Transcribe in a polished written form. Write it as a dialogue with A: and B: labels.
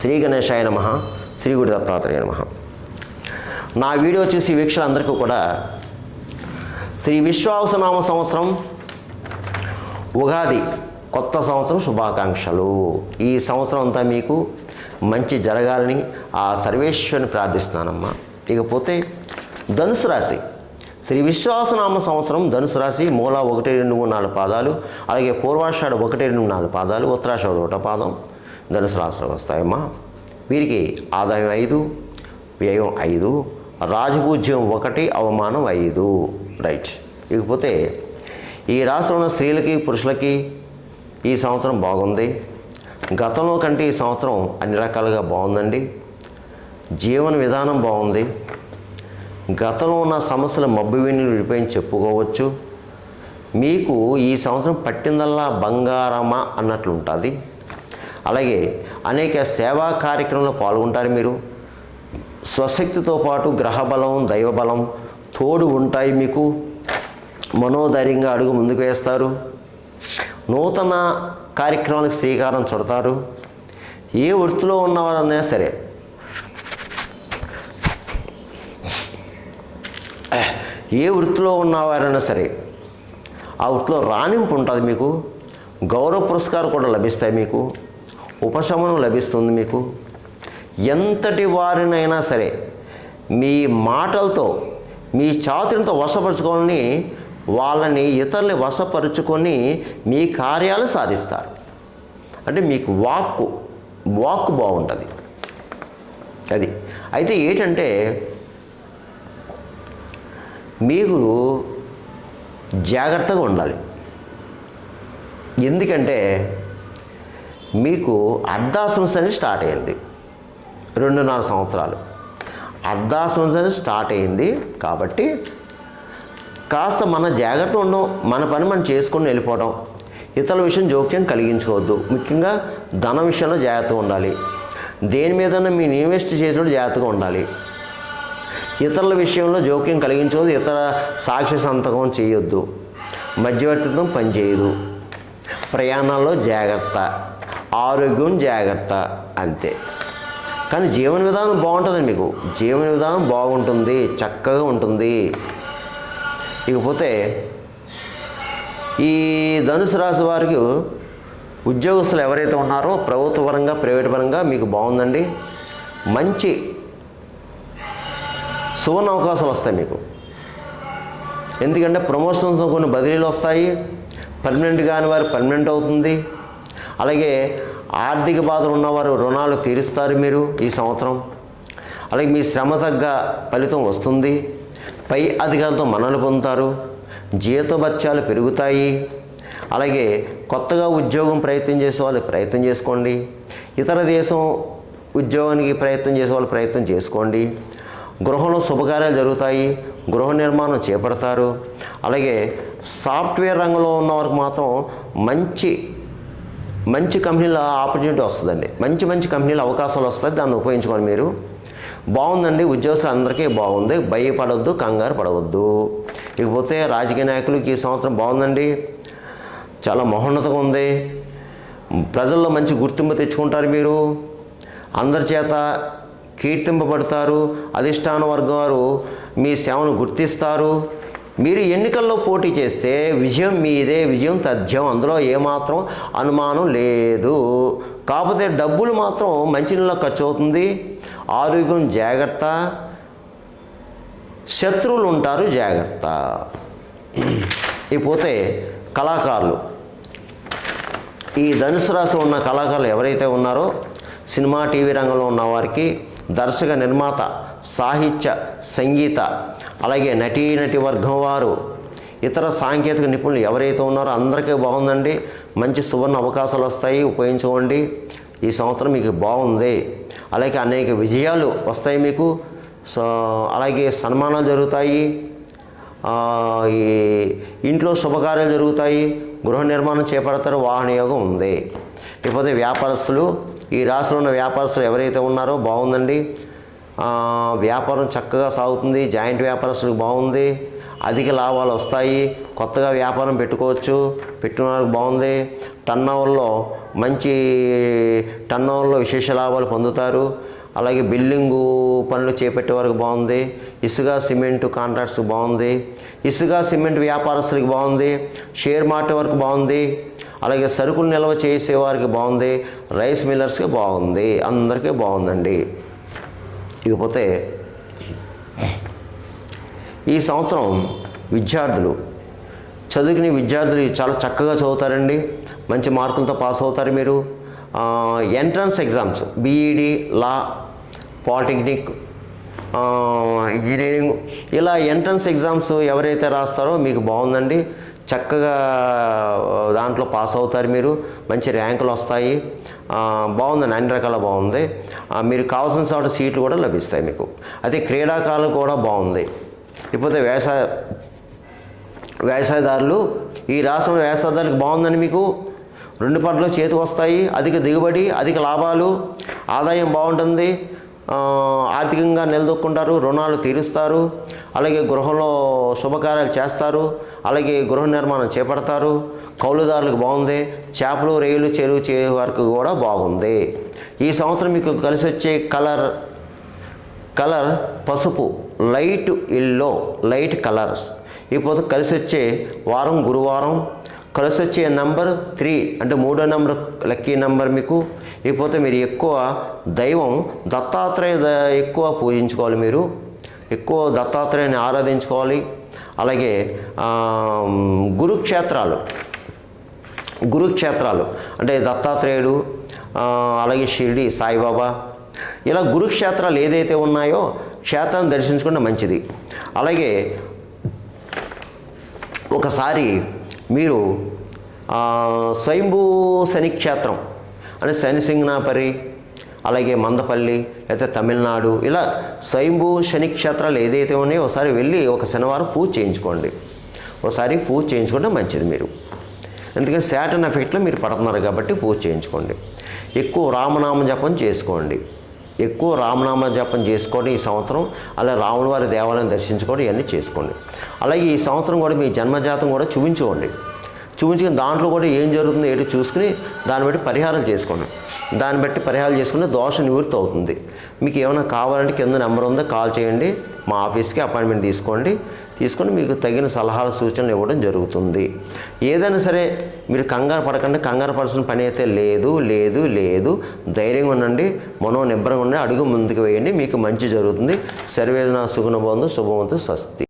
A: శ్రీ గణేశాయ నమః. శ్రీ గురు దత్తాత్రేయ నమః. నా వీడియో చూసి వీక్షకులందరికీ కూడా శ్రీ విశ్వావసునామ సంవత్సరం ఉగాది కొత్త సంవత్సరం శుభాకాంక్షలు. ఈ సంవత్సరం అంతా మీకు మంచి జరగాలని ఆ సర్వేశ్వరుని ప్రార్థిస్తున్నానమ్మా. ఇకపోతే ధనుసు రాశి, శ్రీ విశ్వావసునామ సంవత్సరం ధనుసు రాశి మూల 1, 2, 3, 4 పాదాలు, అలాగే పూర్వాషాఢ 1, 2, 4 పాదాలు, ఉత్తరాషాఢ 1 పాదం ధనుసు రాశిలోకి వస్తాయమ్మా. వీరికి ఆదాయం 5, వ్యయం 5, రాజపూజ్యం 1, అవమానం 5. రైట్. ఇకపోతే ఈ రాశిలో ఉన్న స్త్రీలకి పురుషులకి ఈ సంవత్సరం బాగుంది. గతంలో కంటే ఈ సంవత్సరం అన్ని రకాలుగా బాగుందండి. జీవన విధానం బాగుంది. గతంలో ఉన్న సమస్యలు మబ్బువిని విడిపోయి చెప్పుకోవచ్చు. మీకు ఈ సంవత్సరం పట్టిందల్లా బంగారమా అన్నట్లు ఉంటుంది. అలాగే అనేక సేవా కార్యక్రమంలో పాల్గొంటారు. మీరు స్వశక్తితో పాటు గ్రహబలం దైవబలం తోడు ఉంటాయి. మీకు మనోధైర్యంగా అడుగు ముందుకు వేస్తారు. నూతన కార్యక్రమాలకు శ్రీకారం చుడతారు. ఏ వృత్తిలో ఉన్నవారన్నా సరే, ఆ వృత్తిలో రాణింపు ఉంటుంది. మీకు గౌరవ పురస్కారం కూడా లభిస్తాయి. మీకు ఉపశమనం లభిస్తుంది. మీకు ఎంతటి వారినైనా సరే మీ మాటలతో మీ చాతుర్యంతో వశపరుచుకొని వాళ్ళని ఇతరుల్ని వశపరుచుకొని మీ కార్యాలు సాధిస్తారు. అంటే మీకు వాక్కు బాగుంటుంది. అది అయితే ఏంటంటే మీరు జాగ్రత్తగా ఉండాలి. ఎందుకంటే మీకు అర్ధాశ్రమశని స్టార్ట్ అయింది. 2.5 సంవత్సరాలు అర్ధాశ్రమశని స్టార్ట్ అయింది. కాబట్టి కాస్త మన జాగ్రత్త ఉండడం, మన పని మనం చేసుకొని వెళ్ళిపోవడం, ఇతరుల విషయం జోక్యం కలిగించుకోవద్దు. ముఖ్యంగా ధనం విషయంలో జాగ్రత్తగా ఉండాలి. దేని మీదన్నా మీరు ఇన్వెస్ట్ చేసేటప్పుడు జాగ్రత్తగా ఉండాలి. ఇతరుల విషయంలో జోక్యం కలిగించవద్దు. ఇతర సాక్షి సంతకం చేయొద్దు. మధ్యవర్తిత్వం పనిచేయదు. ప్రయాణాల్లో జాగ్రత్త, ఆరోగ్యం జాగ్రత్త, అంతే. కానీ జీవన విధానం బాగుంటుంది. మీకు జీవన విధానం బాగుంటుంది, చక్కగా ఉంటుంది. ఇకపోతే ఈ ధనుసు రాశి వారికి ఉద్యోగస్తులు ఎవరైతే ఉన్నారో ప్రభుత్వ పరంగా ప్రైవేట్ పరంగా మీకు బాగుందండి. మంచి సువర్ణ అవకాశాలు వస్తాయి మీకు. ఎందుకంటే ప్రమోషన్స్ కొన్ని బదిలీలు వస్తాయి. పర్మనెంట్ కాని వారు పర్మనెంట్ అవుతుంది. అలాగే ఆర్థిక బాధలు ఉన్నవారు రుణాలు తీరుస్తారు మీరు ఈ సంవత్సరం. అలాగే మీ శ్రమ తగ్గ ఫలితం వస్తుంది. పై అధికారులతో మన్ననలు పొందుతారు. జీతభత్యాలు పెరుగుతాయి. అలాగే కొత్తగా ఉద్యోగం ప్రయత్నం చేసే వాళ్ళు ప్రయత్నం చేసుకోండి. ఇతర దేశం ఉద్యోగానికి ప్రయత్నం చేసే వాళ్ళు ప్రయత్నం చేసుకోండి. గృహంలో శుభకార్యాలు జరుగుతాయి. గృహ నిర్మాణం చేపడతారు. అలాగే సాఫ్ట్వేర్ రంగంలో ఉన్న వారికి మాత్రం మంచి కంపెనీల ఆపర్చునిటీ వస్తుందండి. మంచి కంపెనీల అవకాశాలు వస్తాయి. దాన్ని ఉపయోగించుకోండి మీరు. బాగుందండి. ఉద్యోగస్తులు అందరికీ బాగుంది. భయపడవద్దు, కంగారు పడవద్దు. ఇకపోతే రాజకీయ నాయకులకి ఈ సంవత్సరం బాగుందండి. చాలా మహోన్నతంగా ఉంది. ప్రజల్లో మంచి గుర్తింపు తెచ్చుకుంటారు. మీరు అందరి చేత కీర్తింపబడతారు. అధిష్టాన వర్గం వారు మీ సేవను గుర్తిస్తారు. మీరు ఎన్నికల్లో పోటీ చేస్తే విజయం మీదే, విజయం తథ్యం. అందులో ఏమాత్రం అనుమానం లేదు. కాకపోతే డబ్బులు మాత్రం మంచినీళ్ళలో ఖర్చు అవుతుంది. ఆరోగ్యం జాగ్రత్త. శత్రువులు ఉంటారు, జాగ్రత్త. ఇకపోతే కళాకారులు, ఈ ధనుసు రాశిలో ఉన్న కళాకారులు ఎవరైతే ఉన్నారో సినిమా టీవీ రంగంలో ఉన్న వారికి, దర్శక నిర్మాత, సాహిత్య సంగీత, అలాగే నటీ వర్గం వారు, ఇతర సాంకేతిక నిపుణులు ఎవరైతే ఉన్నారో అందరికీ బాగుందండి. మంచి సువర్ణ అవకాశాలు వస్తాయి. ఉపయోగించుకోండి. ఈ సంవత్సరం మీకు బాగుంది. అలాగే అనేక విజయాలు వస్తాయి మీకు. అలాగే సన్మానాలు జరుగుతాయి. ఈ ఇంట్లో శుభకార్యాలు జరుగుతాయి. గృహ నిర్మాణం చేపడతారు. వాహన యోగం ఉంది. ఇకపోతే వ్యాపారస్తులు, ఈ రాశిలో ఉన్న వ్యాపారస్తులు ఎవరైతే ఉన్నారో బాగుందండి. వ్యాపారం చక్కగా సాగుతుంది. జాయింట్ వ్యాపారస్తులకు బాగుంది. అధిక లాభాలు వస్తాయి. కొత్తగా వ్యాపారం పెట్టుకోవచ్చు. పెట్టుకున్న బాగుంది. మంచి టర్నోవర్లో విశేష లాభాలు పొందుతారు. అలాగే బిల్డింగు పనులు చేపట్టే వరకు బాగుంది. ఇసుక సిమెంట్ కాంట్రాక్ట్స్ బాగుంది. ఇసుక సిమెంట్ వ్యాపారస్తులకి బాగుంది. షేర్ మార్కెట్ వరకు బాగుంది. అలాగే సరుకులు నిల్వ చేసే వారికి బాగుంది. రైస్ మిల్లర్స్కి బాగుంది. అందరికీ బాగుందండి. ఇకపోతే ఈ సంవత్సరం చదువుకునే విద్యార్థులు చాలా చక్కగా చదువుతారండి. మంచి మార్కులతో పాస్ అవుతారు మీరు. ఎంట్రన్స్ ఎగ్జామ్స్ బీఈడి, లా, పాలిటెక్నిక్, ఇంజనీరింగ్ ఇలా ఎంట్రన్స్ ఎగ్జామ్స్ ఎవరైతే రాస్తారో మీకు బాగుందండి. చక్కగా దాంట్లో పాస్ అవుతారు మీరు. మంచి ర్యాంకులు వస్తాయి. బాగుందండి. అన్ని రకాల బాగుంది. మీరు కావాల్సిన చోట సీట్లు కూడా లభిస్తాయి మీకు. అయితే క్రీడాకారులు కూడా బాగుంది. ఇకపోతే వ్యవసాయదారులు, ఈ రాష్ట్రంలో వ్యవసాయదారులకు బాగుందండి. మీకు 2 పంటలు చేతికి వస్తాయి. అధిక దిగుబడి, అధిక లాభాలు, ఆదాయం బాగుంటుంది. ఆర్థికంగా నిలదొక్కుంటారు. రుణాలు తీరుస్తారు. అలాగే గృహంలో శుభకార్యాలు చేస్తారు. అలాగే గృహ నిర్మాణం చేపడతారు. కౌలుదారులకు బాగుంది. చేపలు, రొయ్యలు, చెరువు చే వరకు కూడా బాగుంది. ఈ సంవత్సరం మీకు కలిసి వచ్చే కలర్ పసుపు, లైట్ ఎల్లో, లైట్ కలర్స్. ఇప్పుడు కలిసి వచ్చే వారం గురువారం. కలిసి వచ్చే నెంబర్ 3 అంటే 3వ నెంబర్ లక్కీ నెంబర్ మీకు. ఇకపోతే మీరు ఎక్కువ దైవం దత్తాత్రేయ ఎక్కువ పూజించుకోవాలి. మీరు ఎక్కువ దత్తాత్రేయాన్ని ఆరాధించుకోవాలి. అలాగే గురుక్షేత్రాలు అంటే దత్తాత్రేయుడు, అలాగే షిరిడి సాయిబాబా, ఇలా గురుక్షేత్రాలు ఏదైతే ఉన్నాయో క్షేత్రాన్ని దర్శించుకుంటే మంచిది. అలాగే ఒకసారి మీరు స్వయంభూ శని క్షేత్రం అంటే శనిసింగనాపరి, అలాగే మందపల్లి, లేకపోతే తమిళనాడు, ఇలా స్వయంభూ శని క్షేత్రాలు ఏదైతే ఉన్నాయో ఒకసారి వెళ్ళి ఒక శనివారం పూజ చేయించుకోండి. ఒకసారి పూజ చేయించుకుంటే మంచిది మీరు. ఎందుకంటే శాటర్న్ ఎఫెక్ట్లో మీరు పడుతున్నారు కాబట్టి పూజ చేయించుకోండి. ఎక్కువ రామనామ జపం చేసుకోండి. ఈ సంవత్సరం. అలా రాముని వారి దేవాలయం దర్శించుకోండి. ఇవన్నీ చేసుకోండి. అలాగే ఈ సంవత్సరం కూడా మీ జన్మజాతం కూడా చూపించుకుని దాంట్లో కూడా ఏం జరుగుతుందో ఏంటో చూసుకుని దాన్ని బట్టి పరిహారాలు చేసుకుంటే దోష నివృత్తి అవుతుంది. మీకు ఏమైనా కావాలంటే కింద నెంబర్ ఉందో కాల్ చేయండి. మా ఆఫీస్కి అపాయింట్మెంట్ తీసుకొని మీకు తగిన సలహాలు సూచనలు ఇవ్వడం జరుగుతుంది. ఏదైనా సరే మీరు కంగారు పడాల్సిన పని అయితే లేదు. ధైర్యంగా ఉండండి. మనోనిబ్బరంగా ఉండండి. అడుగు ముందుకు వేయండి. మీకు మంచి జరుగుతుంది. సర్వేజన సుగుణ భవంతు. శుభవంతు. స్వస్తి.